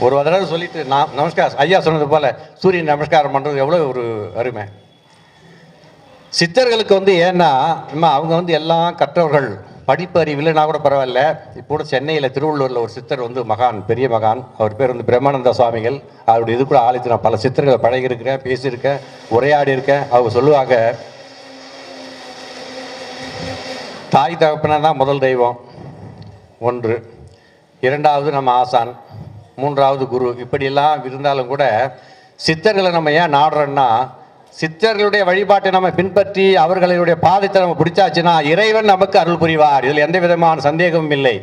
ஒரு தடவை சொல்லிட்டு நான் நமஸ்காரம் ஐயா சொன்னது போல் சூரியன் நமஸ்காரம் பண்ணுறது எவ்வளோ ஒரு அருமை. சித்தர்களுக்கு வந்து ஏன்னா அவங்க வந்து எல்லாம் கற்றவர்கள், படிப்பு அறிவு இல்லைனா கூட பரவாயில்ல. இப்போ கூட சென்னையில் திருவள்ளூரில் ஒரு சித்தர் வந்து மகான், பெரிய மகான், அவர் பேர் வந்து பிரம்மானந்த சுவாமிகள். அவருடைய இது கூட ஆலயத்தில் நான் பல சித்தர்களை பழகியிருக்கிறேன், பேசியிருக்கேன், உரையாடி இருக்கேன். அவங்க சொல்லுவாங்க, தாய் தகப்பனா தான் முதல் தெய்வம் ஒன்று, இரண்டாவது நம்ம ஆசான், மூன்றாவது குரு. இப்படியெல்லாம் இருந்தாலும் கூட சித்தர்களை நம்ம ஏன் நாடுறோன்னா, சித்தர்களுடைய வழிபாட்டை நம்ம பின்பற்றி அவர்களுடைய பாதத்தை நம்ம பிடிச்சாச்சுன்னா இறைவன் நமக்கு அருள் புரிவார். இதில் எந்த விதமான சந்தேகமும் இல்லை.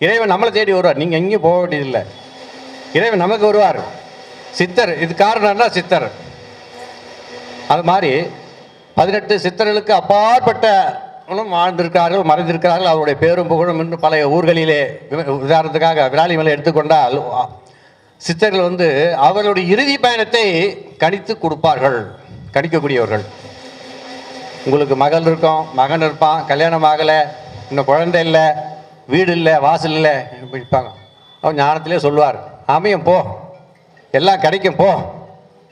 இறைவன் நம்மளை தேடி வருவார். நீங்கள் எங்கேயும் போக வேண்டியதில்லை, இறைவன் நமக்கு வருவார். சித்தர் இது காரணம்னா சித்தர். அது மாதிரி 18 சித்தர்களுக்கு அப்பாற்பட்ட வாழ்ந்திருக்கிறார்கள், மறைந்திருக்கிறார்கள். அவருடைய பேரும் புகழும் இன்னும் பல ஊர்களிலே. உதாரணத்துக்காக விராலிமலை எடுத்துக்கொண்டால் சித்தர்கள் வந்து அவர்களுடைய இறுதி பயணத்தை கணித்து கொடுப்பார்கள், கணிக்கக்கூடியவர்கள். உங்களுக்கு மகள் இருக்கும், மகன் இருப்பான், கல்யாணம் ஆகலை, இன்னும் குழந்தை இல்லை, வீடு இல்லை, வாசல் இல்லை, இருப்பாங்க. அவர் ஞானத்திலே சொல்லுவார், அமையும் போ, எல்லாம் கிடைக்கும் போ.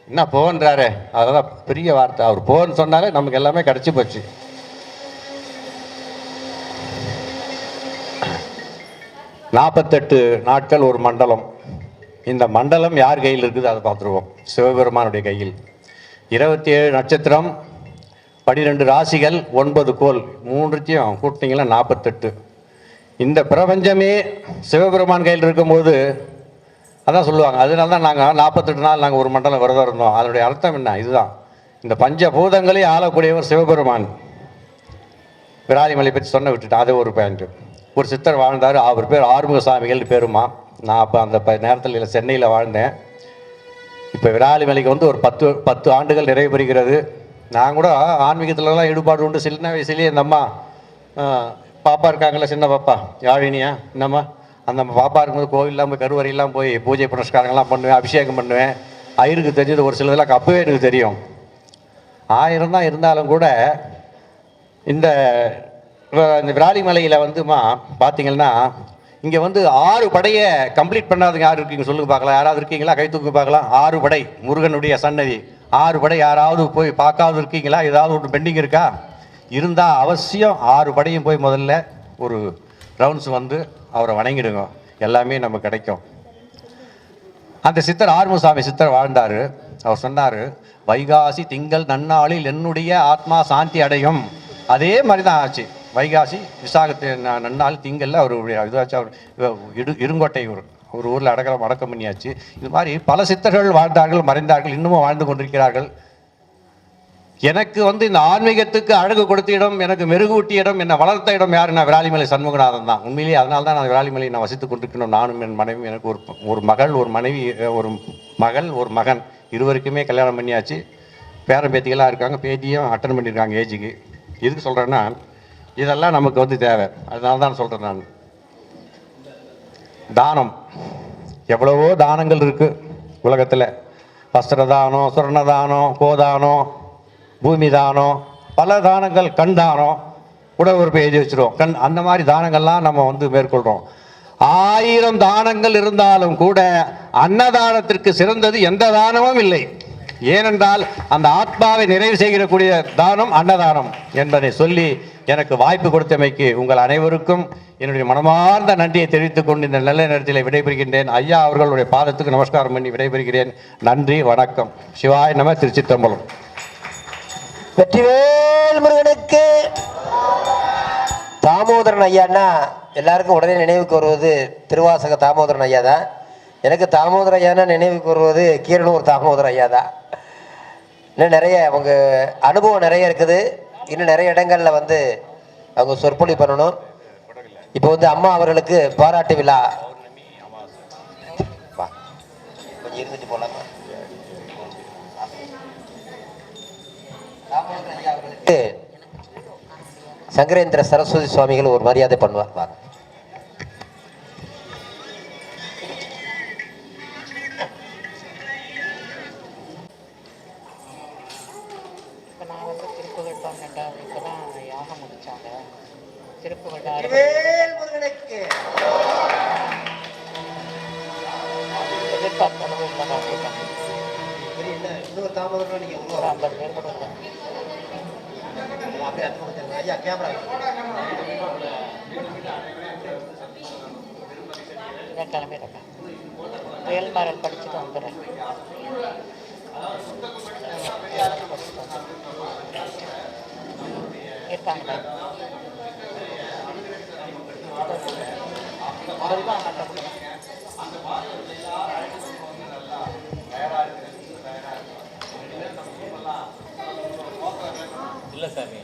என்ன போன்றாரு, அதெல்லாம் பெரிய வார்த்தை. அவர் போன்னு சொன்னாலே நமக்கு எல்லாமே கிடைச்சி போச்சு. நாற்பத்தெட்டு நாட்கள் ஒரு மண்டலம். இந்த மண்டலம் யார் கையில் இருக்குது அதை பார்த்துருவோம். சிவபெருமானுடைய கையில். 27 நட்சத்திரம், 12 ராசிகள், 9 கோள், மூன்றுத்தையும் கூட்டினீங்கன்னா 48. இந்த பிரபஞ்சமே சிவபெருமான் கையில் இருக்கும்போது அதான் சொல்லுவாங்க. அதனால தான் நாங்கள் 48 நாள் நாங்கள் ஒரு மண்டலம் விரதம் இருந்தோம். அதனுடைய அர்த்தம் என்ன? இதுதான். இந்த பஞ்சபூதங்களே ஆளக்கூடியவர் சிவபெருமான். விராலிமலை பற்றி சொன்ன விட்டுட்டு அது ஒரு பாயிண்ட்டு. ஒரு சித்தர் வாழ்ந்தார், அவர் பேர் ஆறுமுக சாமிகள் பேருமா. நான் அப்போ அந்த நேரத்தில் சென்னையில் வாழ்ந்தேன். இப்போ விராலிமலைக்கு வந்து ஒரு 10 ஆண்டுகள் நிறைவு பெறுகிறது. நான் கூட ஆன்மீகத்துலலாம் ஈடுபாடு உண்டு. சின்ன வயசுலேயே இந்த அம்மா பாப்பா இருக்காங்களே, சின்ன பாப்பா யாழினியா, என்னம்மா, அந்த பாப்பா இருக்கும்போது கோவிலெலாம் போய் கருவறையெல்லாம் போய் பூஜை புனஸ்காரங்கள்லாம் பண்ணுவேன், அபிஷேகம் பண்ணுவேன். ஐயருக்கு தெரிஞ்சது ஒரு சிலதெல்லாம் அப்பவே எனக்கு தெரியும். 1000 தான் இருந்தாலும் கூட இந்த விராலிமலையில் வந்துமா பார்த்தீங்கன்னா இங்கே வந்து 6 படையை கம்ப்ளீட் பண்ணாதவங்க யார் இருக்கீங்க சொல்லுங்க பார்க்கலாம். யாராவது இருக்கீங்களா? கை தூக்கி பார்க்கலாம். 6 படை, முருகனுடைய சன்னதி 6 படை. யாராவது போய் பார்க்காது இருக்கீங்களா? ஏதாவது ஒரு பெண்டிங் இருக்கா? இருந்தால் அவசியம் 6 படையும் போய் முதல்ல ஒரு ரவுண்ட்ஸ் வந்து அவரை வணங்கிடுங்க, எல்லாமே நமக்கு கிடைக்கும். அந்த சித்தர் ஆறுமுகசாமி சித்தர் வாழ்ந்தார். அவர் சொன்னார், வைகாசி திங்கள் நன்னாளில் என்னுடைய ஆத்மா சாந்தி அடையும். அதே மாதிரி தான் ஆச்சு. வைகாசி விசாகத்து நன்னாள் திங்கள்ல அவருடைய இதாச்சு. அவர் இருங்கோட்டை ஒரு ஊரில் அடக்கம் பண்ணியாச்சு. இது மாதிரி பல சித்தர்கள் வாழ்ந்தார்கள், மறைந்தார்கள், இன்னமும் வாழ்ந்து கொண்டிருக்கிறார்கள். எனக்கு வந்து இந்த ஆன்மீகத்துக்கு அழகு கொடுத்த இடம், எனக்கு மெருகூட்டிய இடம், என்னை வளர்த்த இடம் யாருன்னா விராலிமலை சண்முகநாதன் தான். உண்மையிலேயே அதனால தான் நான் விராலிமலை நான் வசித்து கொண்டிருக்கணும். நானும் என் மனைவி, எனக்கு ஒரு மகள், ஒரு மனைவி, ஒரு மகள், ஒரு மகன், இருவருக்குமே கல்யாணம் பண்ணியாச்சு. பேரன் பேத்திகளாக இருக்காங்க, பேத்தியும் அட்டன் பண்ணியிருக்காங்க ஏஜுக்கு. எதுக்கு சொல்கிறேன்னா, இதெல்லாம் நமக்கு வந்து தேவை. அதனால தான் சொல்கிறேன் நான். தானம், எவ்வளவோ தானங்கள் இருக்குது உலகத்தில். வஸ்திர தானம், சொர்ண தானம், கோதானம், பூமி தானம், பல தானங்கள், கண் தானம், உடல் உறுப்பை எழுதி வச்சுருவோம் கண். அந்த மாதிரி தானங்கள்லாம் நம்ம வந்து மேற்கொள்கிறோம். 1000 தானங்கள் இருந்தாலும் கூட அன்னதானத்திற்கு சிறந்தது எந்த தானமும் இல்லை. ஏனென்றால் அந்த ஆத்மாவை நிறைவு செய்யக்கூடிய தானம் அன்னதானம் என்பதை சொல்லி எனக்கு வாய்ப்பு கொடுத்தமைக்கு உங்கள் அனைவருக்கும் என்னுடைய மனமார்ந்த நன்றியை தெரிவித்துக் கொண்டு இந்த நல்ல நேரத்தில் விடைபெறுகின்றேன். ஐயா அவர்களுடைய பாதத்துக்கு நமஸ்காரம் பண்ணி விடைபெறுகிறேன். நன்றி, வணக்கம். சிவாய நம. திருச்சிற்றம்பலம். வெற்றிவேல் முருகனுக்கு. தாமோதரன் ஐயான்னா எல்லாருக்கும் உடனே நினைவுக்கு வருவது திருவாசக தாமோதரன் ஐயா தான். எனக்கு தாமோதர ஐயானா நினைவுக்கு வருவது கீரனூர் தாமோதர ஐயா தான். இன்னும் நிறைய அவங்க அனுபவம் நிறைய இருக்குது. இன்னும் நிறைய இடங்களில் வந்து அவங்க சொற்பொழி பண்ணணும். இப்போ வந்து அம்மா அவர்களுக்கு பாராட்டு விழா. கொஞ்சம் இருந்துட்டு போகலாமா? அவர்களுக்கு சங்கரேந்திர சரஸ்வதி சுவாமிகள் ஒரு மரியாதை பண்ணுவார். திருப்புகழ் எதிர்பார்த்த அளவு இல்லை கண்டிப்பாக. இன்னொரு தாமதம் நீங்கள் ஒரு 50 பேர் கூட இல்லை. அப்படியே ஐயா கேமரா நான் கிளம்பிடுறேன். வேல்மாறல் படிச்சுட்டு வந்துடுறேன். இருக்காங்க இல்லை சாமி.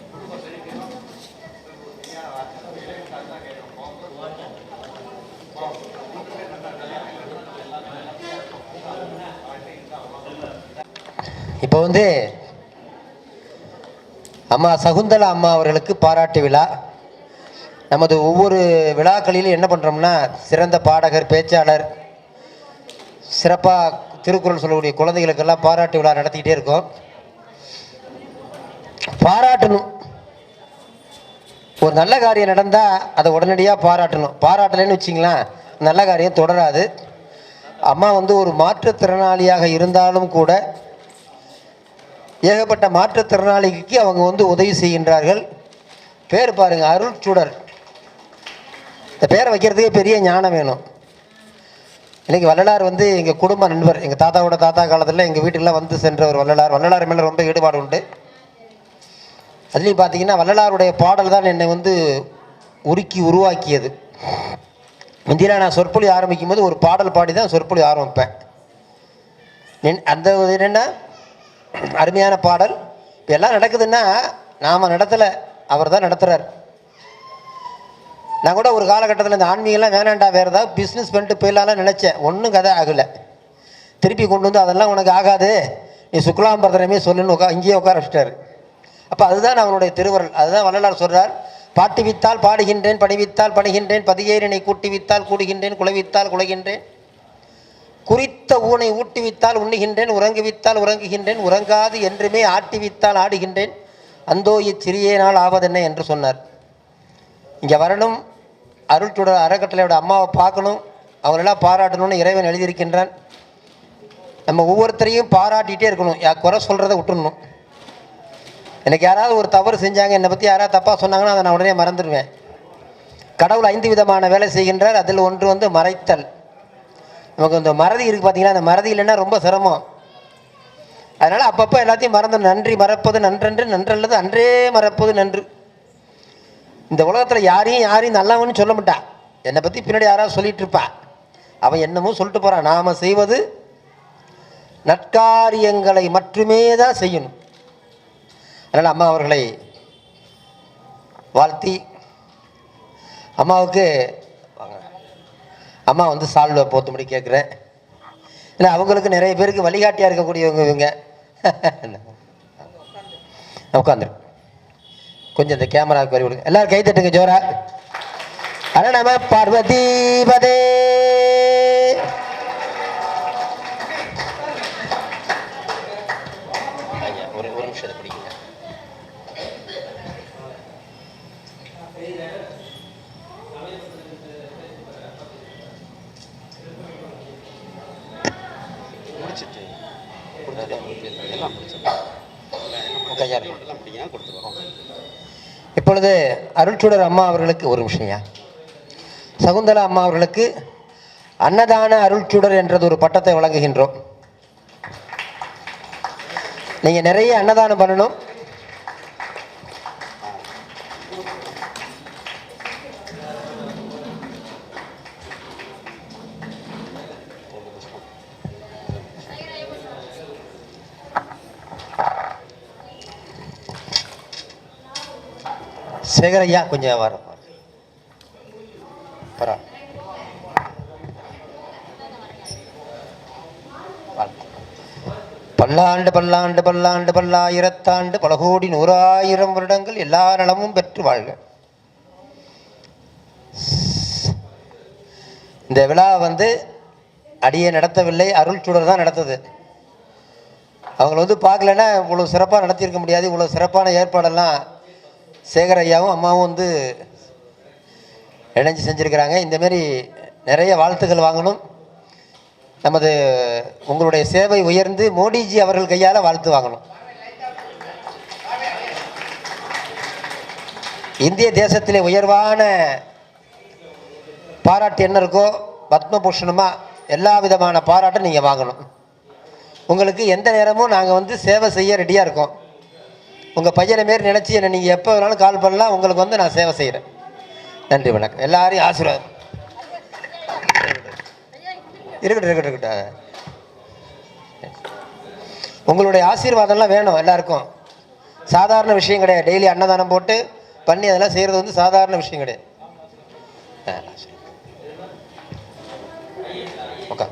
இப்போ வந்து அம்மா சகுந்தலா அம்மா அவர்களுக்கு பாராட்டு விழா. நமது ஒவ்வொரு விழாக்களிலும் என்ன பண்ணுறோம்னா சிறந்த பாடகர், பேச்சாளர், சிறப்பாக திருக்குறள் சொல்லக்கூடிய குழந்தைகளுக்கெல்லாம் பாராட்டு விழா நடத்திக்கிட்டே இருக்கோம். பாராட்டணும். ஒரு நல்ல காரியம் நடந்தால் அதை உடனடியாக பாராட்டணும். பாராட்டலைன்னு வச்சிங்களேன் நல்ல காரியம் தொடராது. அம்மா வந்து ஒரு மாற்றுத்திறனாளியாக இருந்தாலும் கூட ஏகப்பட்ட மாற்றுத்திறனாளிக்கு அவங்க வந்து உதவி செய்கின்றார்கள். பேர் பாருங்க, அருள்சுடர். இந்த பேரை வைக்கிறதுக்கே பெரிய ஞானம் வேணும். இன்றைக்கி வள்ளலார் வந்து எங்கள் குடும்ப நண்பர். எங்கள் தாத்தாவோட தாத்தா காலத்தில் எங்கள் வீட்டுக்கெல்லாம் வந்து சென்றவர் வள்ளலார். வள்ளலார் மேலே ரொம்ப ஈடுபாடு உண்டு. அதுலேயும் பார்த்தீங்கன்னா வள்ளலாருடைய பாடல் தான் என்னை வந்து உருவாக்கியது. முந்தியில் நான் சொற்பொழி ஆரம்பிக்கும் போது ஒரு பாடல் பாடி தான் சொற்பொழி ஆரம்பிப்பேன். அந்த என்னென்னா அருமையான பாடல். இப்போ எல்லாம் நடக்குதுன்னா நாம் நடத்தலை, அவர் தான் நடத்துகிறார். நான் கூட ஒரு காலகட்டத்தில் இந்த ஆன்மீகம்லாம் வேணாண்டா, வேறு ஏதாவது பிஸ்னஸ் பண்ணிட்டு போயிடலாம்னு நினச்சேன். ஒன்றும் கதை ஆகலை. திருப்பி கொண்டு வந்து அதெல்லாம் உனக்கு ஆகாது, நீ சுக்லாம்பரதனமே சொல்லுன்னு இங்கேயே உட்கார வச்சிட்டார். அப்போ அதுதான் அவனுடைய திருவருள். அதுதான் வள்ளலார் சொல்கிறார், பாட்டுவித்தால் பாடுகின்றேன், பணிவித்தால் பணிகின்றேன், பதியேறினை கூட்டிவித்தால் கூடுகின்றேன், குலைவித்தால் குலைகின்றேன், குறித்த ஊனை ஊட்டுவித்தால் உண்ணுகின்றேன், உறங்குவித்தால் உறங்குகின்றேன், உறங்காது என்றுமே ஆட்டிவித்தால் ஆடுகின்றேன், அந்தோ இச்சிறியே நாள் ஆவதென்ன என்று சொன்னார். இங்கே வரணும், அருள்சுடர் அறக்கட்டளையோட அம்மாவை பார்க்கணும், அவங்களெல்லாம் பாராட்டணும்னு இறைவன் எழுதியிருக்கின்றான். நம்ம ஒவ்வொருத்தரையும் பாராட்டிகிட்டே இருக்கணும். குறை சொல்கிறத விட்டுடணும். எனக்கு யாராவது ஒரு தவறு செஞ்சாங்க, என்னை பற்றி யாராவது தப்பாக சொன்னாங்கன்னா அதை நான் உடனே மறந்துடுவேன். கடவுள் 5 விதமான வேலை செய்கின்றார். அதில் ஒன்று வந்து மறைத்தல். நமக்கு இந்த மறதி இருக்குது பார்த்தீங்கன்னா, அந்த மறதி இல்லைன்னா ரொம்ப சிரமம். அதனால் அப்பப்போ எல்லாத்தையும் மறந்து நன்றி மறப்பது நன்றன்று, நன்றல்லது அன்றே மறப்பது நன்று. இந்த உலகத்தில் யாரையும் நல்லவன்னு சொல்ல மாட்டான். என்னை பற்றி பின்னாடி யாராவது சொல்லிகிட்டு இருப்பான். அவன் என்னமோ சொல்லிட்டு போகிறான். நாம் செய்வது நற்காரியங்களை மட்டுமே தான் செய்யணும். அதனால் அம்மா அவர்களை வாழ்த்தி, அம்மாவுக்கு அம்மா வந்து சால்வை போத்தும்படி கேட்குறேன். ஏன்னா அவங்களுக்கு நிறைய பேருக்கு வழிகாட்டியாக இருக்கக்கூடியவங்க இவங்க. உட்காந்துரு கொஞ்சம் இந்த கேமராவுக்கு வரி விடுங்க. எல்லாரும் கை தட்டுங்க ஜோரா. அட நம பார்வதீபதே. ஒரு நிமிஷத்தை பிடிக்குங்க. இப்பொழுது அருள்சுடர் அம்மா அவர்களுக்கு ஒரு நிமிஷம்யா, சகுந்தலா அம்மா அவர்களுக்கு அன்னதான அருள்சுடர் என்றது ஒரு பட்டத்தை வழங்குகின்றோம். நீங்கள் நிறைய அன்னதானம் பண்ணணும். சேகரையா கொஞ்சம் வர பல்லாண்டு பல்லாண்டு பல்லாண்டு பல்லாயிரத்தாண்டு பல கோடி 100,000 வருடங்கள் எல்லா நலமும் பெற்று வாழ்க. இந்த விழா வந்து அடியே நடத்தவில்லை, அருள்சுடர் தான் நடத்தது. அவங்கள வந்து பார்க்கலன்னா இவ்வளோ சிறப்பாக நடத்தியிருக்க முடியாது. இவ்வளோ சிறப்பான ஏற்பாடெல்லாம் சேகர் ஐயாவும் அம்மாவும் வந்து இணைஞ்சு செஞ்சுருக்கிறாங்க. இந்தமாரி நிறைய வாழ்த்துக்கள் வாங்கணும். நமது உங்களுடைய சேவை உயர்ந்து மோடிஜி அவர்கள் கையால் வாழ்த்து வாங்கணும். இந்திய தேசத்திலே உயர்வான பாராட்டு என்ன இருக்கோ பத்மபூஷணமா எல்லா விதமான பாராட்டும் நீங்கள் வாங்கணும். உங்களுக்கு எந்த நேரமும் நாங்கள் வந்து சேவை செய்ய ரெடியாக இருக்கோம். உங்கள் பையனை மாரி நினச்சி என்னை நீங்கள் எப்போ வேணாலும் கால் பண்ணலாம். உங்களுக்கு வந்து நான் சேவை செய்கிறேன். நன்றி, வணக்கம். எல்லாரையும் ஆசீர்வாதம். இருக்கட்டும். உங்களுடைய ஆசீர்வாதம்லாம் வேணும் எல்லாருக்கும். சாதாரண விஷயம் கிடையாது. டெய்லி அன்னதானம் போட்டு பண்ணி அதெல்லாம் செய்கிறது வந்து சாதாரண விஷயம் கிடையாது. ஓகே.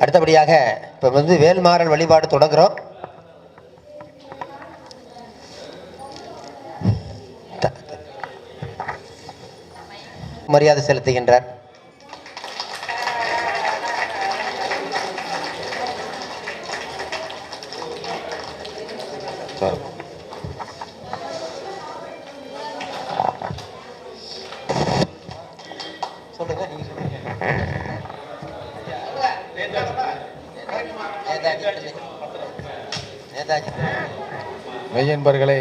அடுத்தபடியாக இப்போ வந்து வேல்மாறல் வழிபாடு தொடங்குறோம். மரியாதை செலுத்துகின்றார். சொல்லுங்க, நீங்க சொல்லுங்க. நேதாஜி மெய்யன்பர்களே,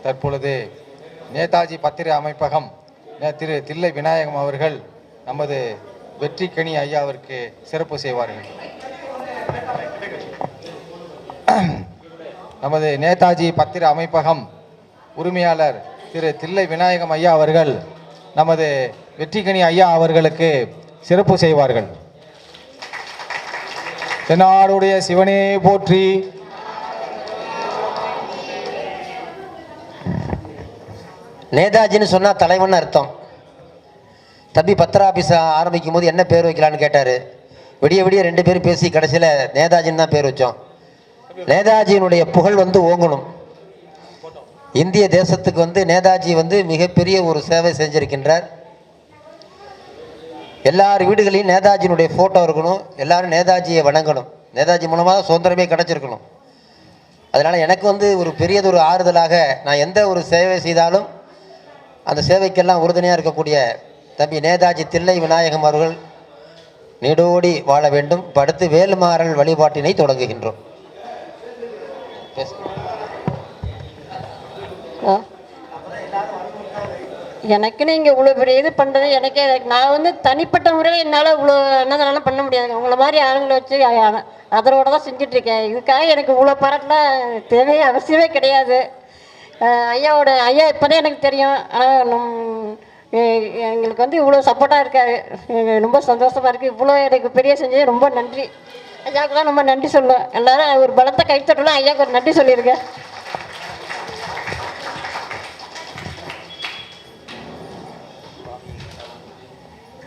தற்பொழுது நேதாஜி பத்திர அமைப்பகம் திரு தில்லை விநாயகம் அவர்கள் நமது வெற்றிக்கனி ஐயாவிற்கு சிறப்பு செய்வார்கள். நமது நேதாஜி பத்திர அமைப்பகம் உரிமையாளர் திரு தில்லை விநாயகம் ஐயா அவர்கள் நமது வெற்றிக்கனி ஐயா அவர்களுக்கு சிறப்பு செய்வார்கள். தென்னாடுடைய சிவனே போற்றி. நேதாஜின்னு சொன்னால் தலைவன் அர்த்தம். தம்பி பத்திர ஆஃபீஸ் ஆரம்பிக்கும் போது என்ன பேர் வைக்கலான்னு கேட்டார். விடிய விடிய 2 பேரும் பேசி கடைசியில் நேதாஜின்னு தான் பேர் வச்சோம். நேதாஜியினுடைய புகழ் வந்து ஓங்கணும். இந்திய தேசத்துக்கு வந்து நேதாஜி வந்து மிகப்பெரிய ஒரு சேவை செஞ்சிருக்கின்றார். எல்லார் வீடுகளையும் நேதாஜியினுடைய ஃபோட்டோ இருக்கணும். எல்லாரும் நேதாஜியை வணங்கணும். நேதாஜி மூலமாக தான் சுதந்திரமே கிடச்சிருக்கணும். அதனால் எனக்கு வந்து ஒரு பெரியதொரு ஆறுதலாக நான் எந்த ஒரு சேவை செய்தாலும் அந்த சேவைக்கெல்லாம் உறுதுணையாக இருக்கக்கூடிய தம்பி நேதாஜி தில்லை விநாயகம் அவர்கள் நீடோடி வாழ வேண்டும். இப்போ அடுத்து வேல்மாறல் வழிபாட்டினை தொடங்குகின்றோம். எனக்குன்னு இங்கே இவ்வளோ பெரிய இது பண்ணுறது எனக்கே நான் வந்து தனிப்பட்ட முறையில் என்னால் இவ்வளோ என்னதெல்லாம் பண்ண முடியாதுங்க. உங்களை மாதிரி ஆளுங்களை வச்சு அதரோட தான் செஞ்சிட்ருக்கேன். இதுக்காக எனக்கு இவ்வளோ பாராட்டலாம் தேவையே அவசியமே கிடையாது. ஐயா இப்போ தான் எனக்கு தெரியும். ஆனால் எங்களுக்கு வந்து இவ்வளோ சப்போர்ட்டாக இருக்காரு. ரொம்ப சந்தோஷமாக இருக்குது. இவ்வளோ எனக்கு பெரிய செஞ்சது ரொம்ப நன்றி. ஐயாவுக்குலாம் ரொம்ப நன்றி சொல்லுவேன். எல்லோரும் ஒரு பலத்தை கைத்தட்டலாம். ஐயாவுக்கு ஒரு நன்றி சொல்லியிருக்கேன்.